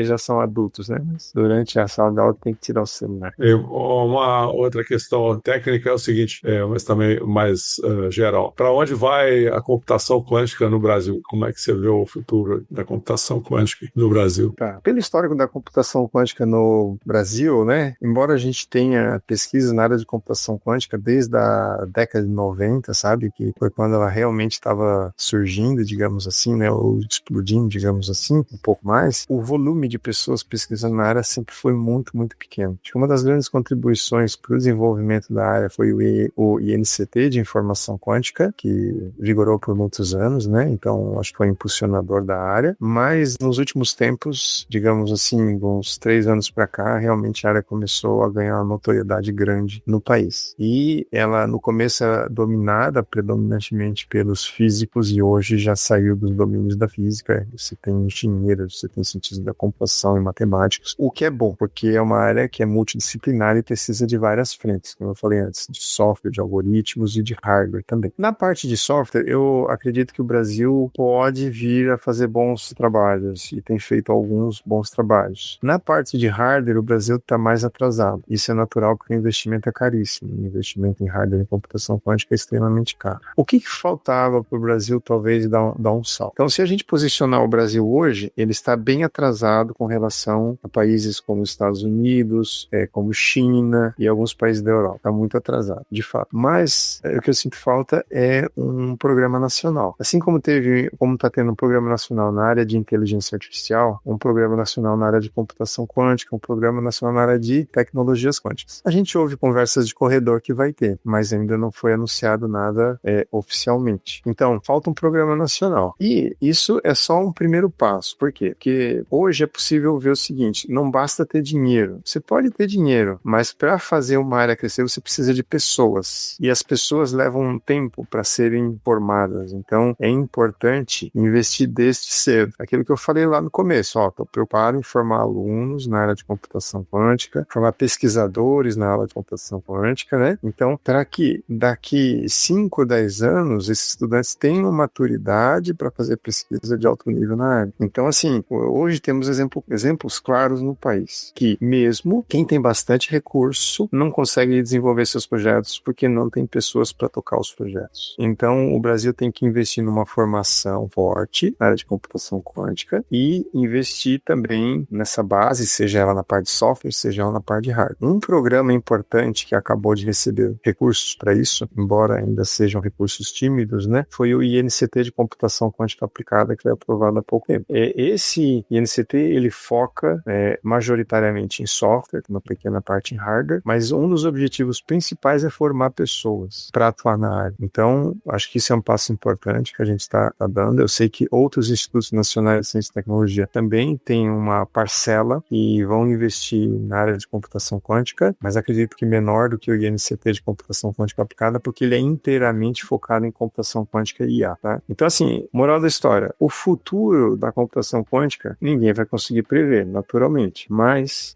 já são adultos, né? Mas durante a sala de aula tem que tirar o celular. Uma outra questão técnica é o seguinte, mas também mais geral. Para onde vai a computação quântica no Brasil? Como é que você vê o futuro da computação quântica no Brasil? Tá. Pelo histórico da computação quântica no Brasil, né? Embora a gente tenha pesquisas na área de computação quântica desde a década de 90, sabe? Que foi quando ela realmente estava surgindo, digamos assim, né? Ou explodindo, digamos assim, um pouco mais. O volume de pessoas pesquisando na área sempre foi muito, muito pequeno. Acho que uma das grandes contribuições para o desenvolvimento da área foi o INCT de informação quântica, que vigorou por muitos anos, né? Então, acho que foi impulsionador da área. Mas, nos últimos tempos, digamos assim, uns 3 anos para cá, realmente a área começou a ganhar uma notoriedade grande no país. E ela, no começo, era dominada predominantemente pelos físicos e hoje já saiu dos domínios da física. Você tem engenheiros, você tem cientistas da computação e matemáticos, o que é bom, porque é uma área que é multidisciplinar e precisa de várias frentes, como eu falei antes, de software, de algoritmos e de hardware também. Na parte de software, eu acredito que o Brasil pode vir a fazer bons trabalhos e tem feito alguns bons trabalhos. Na parte de hardware, o Brasil está mais atrasado. Isso é natural porque o investimento é caríssimo. O investimento em hardware e computação quântica é extremamente caro. O que faltava para o Brasil talvez dar um salto? Então, se a gente posicionar o Brasil hoje, ele está bem atrasado com relação a países como os Estados Unidos, como China e alguns países da Europa. Está muito atrasado, de fato. Mas o que eu sinto falta é um programa nacional. Assim como está tendo um programa nacional na área de inteligência artificial, um programa nacional na área de computação quântica, um programa nacional na área de tecnologias quânticas. A gente ouve conversas de corredor que vai ter, mas ainda não foi anunciado nada oficialmente. Então, falta um programa nacional. E isso é só um primeiro passo. Por quê? Porque hoje é possível ver o seguinte, não basta ter dinheiro. Você pode ter dinheiro, mas para fazer uma área crescer, você precisa de pessoas. E as pessoas levam um tempo para serem formadas. Então, é importante investir desde cedo. Aquilo que eu falei lá no começo, estou preocupado em formar alunos na área de computação quântica, formar pesquisadores na área de computação quântica, né? Então, para que daqui 5 ou 10 anos, esses estudantes tenham maturidade para fazer pesquisa de alto nível na área. Então, assim, hoje temos exemplos claros no país, que mesmo quem tem bastante recurso não consegue desenvolver seus projetos porque não tem pessoas para tocar os projetos. Então, o Brasil tem que investir numa formação forte na área de computação quântica e investir também nessa base, seja ela na parte de software, seja ela na parte de hardware. Um programa importante que acabou de receber recursos para isso, embora ainda sejam recursos tímidos, né, foi o INCT de computação quântica aplicada, que foi aprovado há pouco tempo. Esse INCT, ele foca majoritariamente em software, uma pequena parte em hardware, mas um dos objetivos principais é formar pessoas para atuar na área. Então, acho que isso é um passo importante que a gente está dando. Eu sei que outros institutos nacionais de ciência e tecnologia também têm uma parcela e vão investir na área de computação quântica, mas acredito que menor do que o INCT de computação quântica aplicada, porque ele é inteiramente focado em computação quântica e IA, tá? Então, assim, moral da história, o futuro da computação quântica ninguém vai conseguir prever, naturalmente, mas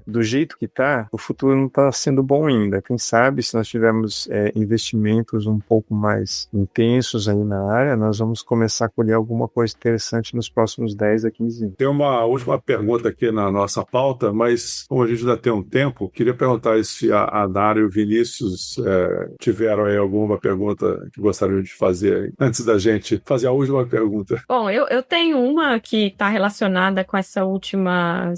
do jeito que tá, o futuro não está sendo bom ainda. Quem sabe, se nós tivermos investimentos um pouco mais intensos aí na área, nós vamos começar a colher alguma coisa interessante nos próximos 10 a 15 anos. Tem uma última pergunta aqui na nossa pauta, mas como a gente ainda tem um tempo, queria perguntar se a Dário e o Vinícius tiveram aí alguma pergunta que gostariam de fazer antes da gente Pode fazer a última pergunta. Bom, eu tenho uma que está relacionada com essa última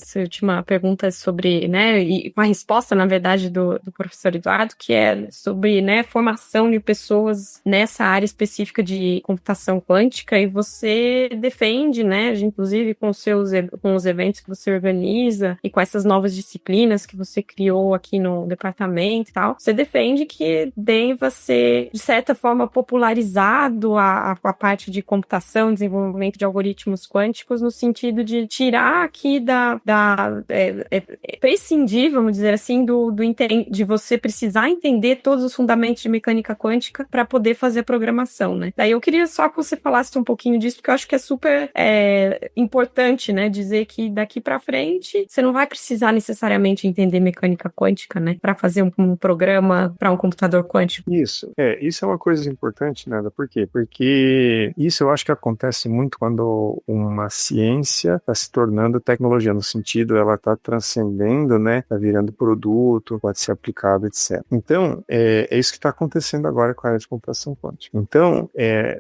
pergunta sobre, né, e com a resposta, na verdade, do professor Eduardo, que é sobre, né, formação de pessoas nessa área específica de computação quântica, e você defende, né, inclusive com os eventos que você organiza e com essas novas disciplinas que você criou aqui no departamento e tal, você defende que deva ser, de certa forma, popularizado a parte de computação, desenvolvimento de algoritmos quânticos, no sentido de tirar aqui prescindir, vamos dizer assim, de você precisar entender todos os fundamentos de mecânica quântica para poder fazer a programação, né? Daí eu queria só que você falasse um pouquinho disso, porque eu acho que é super importante, né, dizer que daqui para frente você não vai precisar necessariamente entender mecânica quântica, né, para fazer um programa para um computador quântico. Isso é uma coisa importante, Nada. Por quê? Porque isso eu acho que acontece muito quando uma ciência está se tornando tecnologia, no sentido ela está transcendendo, né, está virando produto, pode ser aplicado, etc. Então, é isso que está acontecendo agora com a área de computação quântica. Então,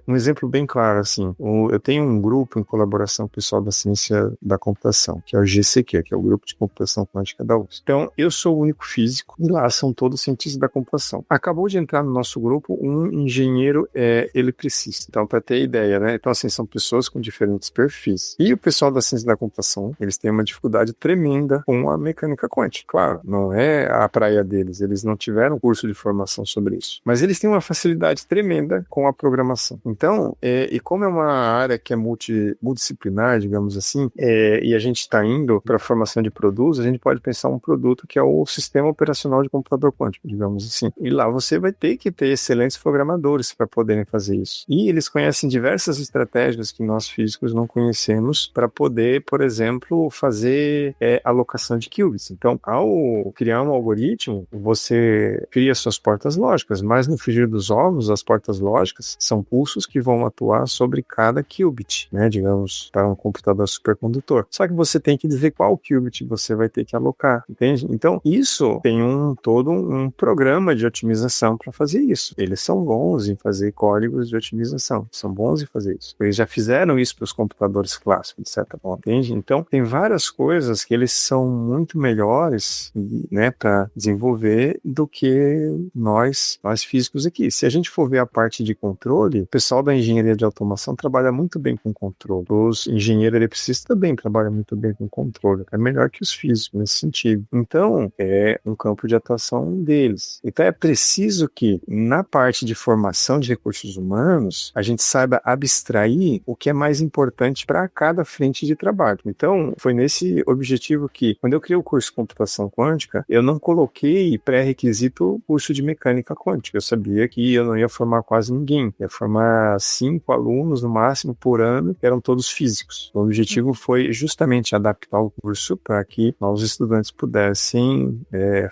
um exemplo bem claro, assim, eu tenho um grupo em colaboração com o pessoal da ciência da computação, que é o GCQ, que é o Grupo de Computação Quântica da UFSC. Então, eu sou o único físico e lá são todos cientistas da computação. Acabou de entrar no nosso grupo um engenheiro eletricista. Então, para ter ideia, né? Então, assim, são pessoas com diferentes perfis. E o pessoal da ciência da computação, eles têm uma dificuldade tremenda com a mecânica quântica. Claro, não é a praia deles, eles não tiveram curso de formação sobre isso. Mas eles têm uma facilidade tremenda com a programação. Então, e como é uma área que é multidisciplinar, digamos assim, e a gente está indo para a formação de produtos, a gente pode pensar um produto que é o sistema operacional de computador quântico, digamos assim. E lá você vai ter que ter excelentes programadores para poderem fazer isso. E eles conhecem diversas estratégias que nós físicos não conhecemos para poder, por exemplo, fazer alocação de qubits. Então, ao criar um algoritmo, você cria suas portas lógicas, mas no frigir dos ovos, as portas lógicas são pulsos que vão atuar sobre cada qubit, né, digamos, para um computador supercondutor. Só que você tem que dizer qual qubit você vai ter que alocar, entende? Então, isso tem todo um programa de otimização para fazer isso. Eles são bons em fazer códigos de otimização, são bons em fazer isso. Eles já fizeram isso para os computadores clássicos, de certa forma, entende? Então, tem várias coisas que eles são muito melhores, né, para desenvolver do que nós físicos aqui. Se a gente for ver a parte de controle, o pessoal da engenharia de automação trabalha muito bem com controle. Os engenheiros eletricistas também trabalham muito bem com controle. É melhor que os físicos nesse sentido. Então, é um campo de atuação deles. Então, é preciso que, na parte de formação de recursos humanos, a gente saiba abstrair o que é mais importante para cada frente de trabalho. Então, foi nesse objetivo que, quando eu criei o curso de computação quântica, eu não coloquei pré-requisito curso de mecânica quântica. Eu sabia que eu não ia formar quase ninguém. Ia formar 5 alunos, no máximo, por ano, que eram todos físicos. O objetivo foi justamente adaptar o curso para que os estudantes pudessem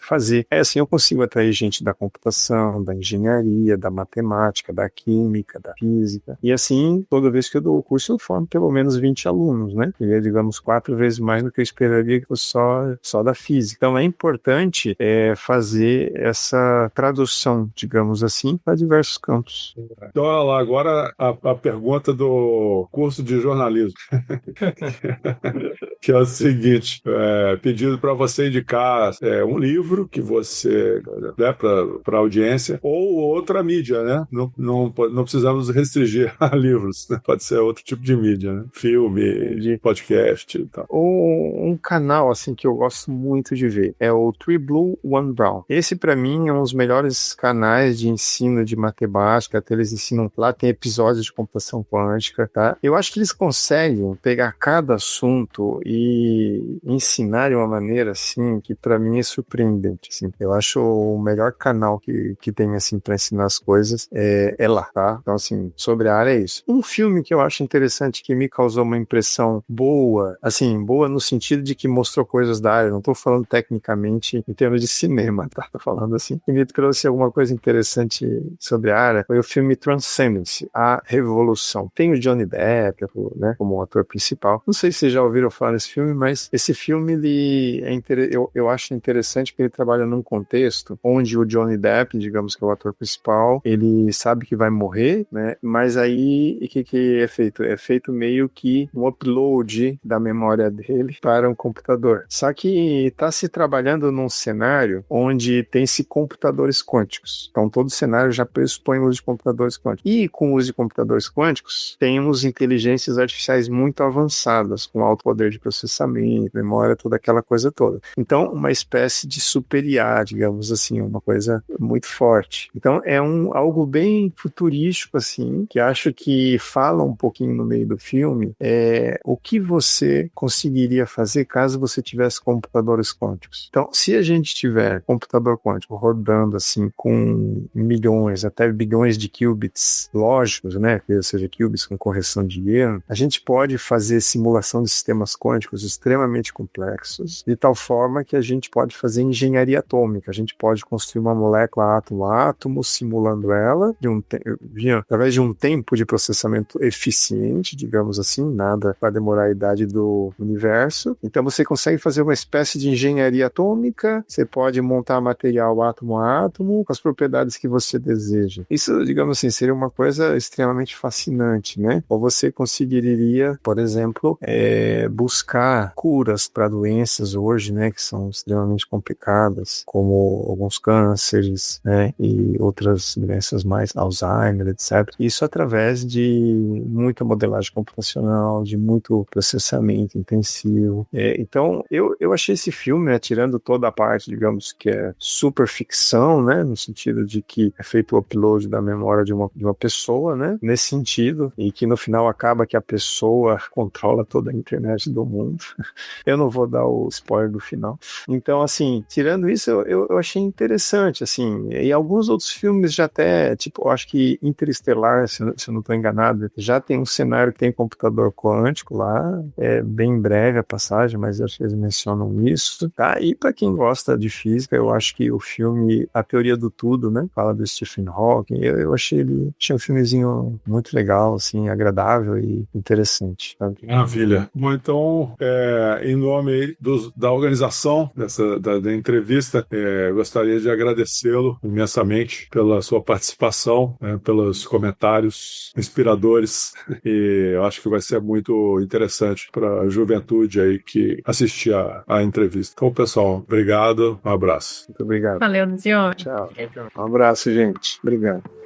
fazer. Assim eu consigo atrair gente da computação, da engenharia, da matemática, da química, da física. E assim, toda vez que eu dou o curso, eu formo pelo menos 20 alunos, né? E é, digamos, 4 vezes mais do que eu esperaria que fosse só da física. Então é importante fazer essa tradução, digamos assim, para diversos campos. Então, olha lá, agora a pergunta do curso de jornalismo. Que é o seguinte, pedido para você indicar um livro que você, né, para a audiência, ou outra mídia, né? Não precisamos restringir a livros, né? Pode ser outro tipo de mídia, né? Filme, podcast e tal. Um canal, assim, que eu gosto muito de ver é o Three Blue, One Brown. Esse, para mim, é um dos melhores canais de ensino de matemática. Até eles ensinam lá, tem episódios de computação quântica, tá? Eu acho que eles conseguem pegar cada assunto e ensinar de uma maneira, assim, que para mim é surpreendente, assim. Eu acho o melhor canal que tem, assim, para ensinar as coisas é lá, tá? Então, assim, sobre a área é isso. Um filme que eu acho interessante, que me causou uma impressão boa, assim, boa no sentido de que mostrou coisas da área, não tô falando tecnicamente em termos de cinema, tá? Tô falando assim, que me trouxe alguma coisa interessante sobre a área, foi o filme Transcendence, A Revolução. Tem o Johnny Depp, né, como ator principal. Não sei se vocês já ouviram falar desse filme, mas esse filme, eu acho interessante porque ele trabalha num contexto onde o Johnny Depp, digamos que é o ator principal, ele sabe que vai morrer, né, mas Mas aí, o que é feito? É feito meio que um upload da memória dele para um computador. Só que está se trabalhando num cenário onde tem-se computadores quânticos. Então, todo cenário já pressupõe o uso de computadores quânticos. E com o uso de computadores quânticos, temos inteligências artificiais muito avançadas, com alto poder de processamento, memória, toda aquela coisa toda. Então, uma espécie de super IA, digamos assim, uma coisa muito forte. Então, é algo bem futurístico, assim, que acho que fala um pouquinho no meio do filme, o que você conseguiria fazer caso você tivesse computadores quânticos. Então, se a gente tiver computador quântico rodando, assim, com milhões, até bilhões de qubits lógicos, né, ou seja, qubits com correção de erro, a gente pode fazer simulação de sistemas quânticos extremamente complexos, de tal forma que a gente pode fazer engenharia atômica, a gente pode construir uma molécula átomo a átomo, simulando ela, através de um tempo de processamento eficiente, digamos assim, nada vai demorar a idade do universo. Então você consegue fazer uma espécie de engenharia atômica, você pode montar material átomo a átomo com as propriedades que você deseja. Isso, digamos assim, seria uma coisa extremamente fascinante, né? Ou você conseguiria, por exemplo, buscar curas para doenças hoje, né, que são extremamente complicadas, como alguns cânceres, né, e outras doenças mais, Alzheimer, etc. Isso através de muita modelagem computacional, de muito processamento intensivo. Então, eu achei esse filme, né, tirando toda a parte, digamos, que é super ficção, né, no sentido de que é feito o upload da memória de uma pessoa, né, nesse sentido, e que no final acaba que a pessoa controla toda a internet do mundo. Eu não vou dar o spoiler do final. Então, assim, tirando isso, eu achei interessante, assim, e alguns outros filmes já até, tipo, eu acho que Interestelar, se eu não estou enganado, já tem um cenário que tem computador quântico lá, é bem breve a passagem, mas acho que eles mencionam isso, tá? E para quem gosta de física, eu acho que o filme A Teoria do Tudo, né, fala do Stephen Hawking, eu achei um filmezinho muito legal, assim, agradável e interessante, sabe? Maravilha. Bom, então, em nome aí da organização da entrevista, gostaria de agradecê-lo imensamente pela sua participação, pelos comentários inspiradores, e eu acho que vai ser muito interessante para a juventude aí que assistir a entrevista. Então, pessoal, obrigado, um abraço. Muito obrigado. Valeu, Zion. Tchau. Um abraço, gente. Obrigado.